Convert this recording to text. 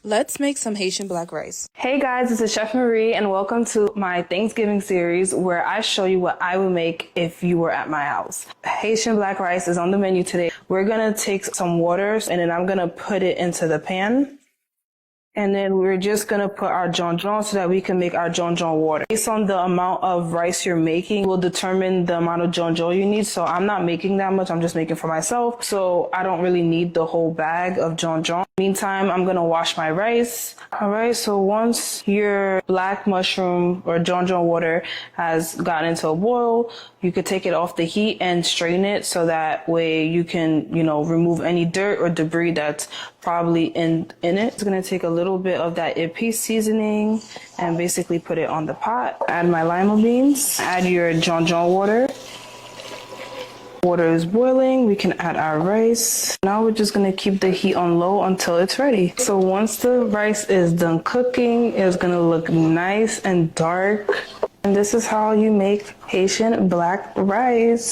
Let's make some Haitian black rice. Hey guys, this is Chef Marie and welcome to my Thanksgiving series where I show you what I would make if you were at my house. Haitian black rice is on the menu today. We're gonna take some water and then I'm gonna put it into the pan. And then we're just gonna put our jonjon so that we can make our jonjon water. Based on the amount of rice you're making will determine the amount of jonjon you need. So I'm not making that much, I'm just making for myself. So I don't really need the whole bag of jonjon. Meantime, I'm gonna wash my rice. All right, so once your black mushroom or jonjon water has gotten into a boil, you could take it off the heat and strain it so that way you can, remove any dirt or debris that's probably in it. It's gonna take a little bit of that épice seasoning and basically put it on the pot. Add my lima beans, add your jonjon water. Water is boiling, we can add our rice. Now we're just gonna keep the heat on low until it's ready. So once the rice is done cooking, it's gonna look nice and dark. And this is how you make Haitian black rice.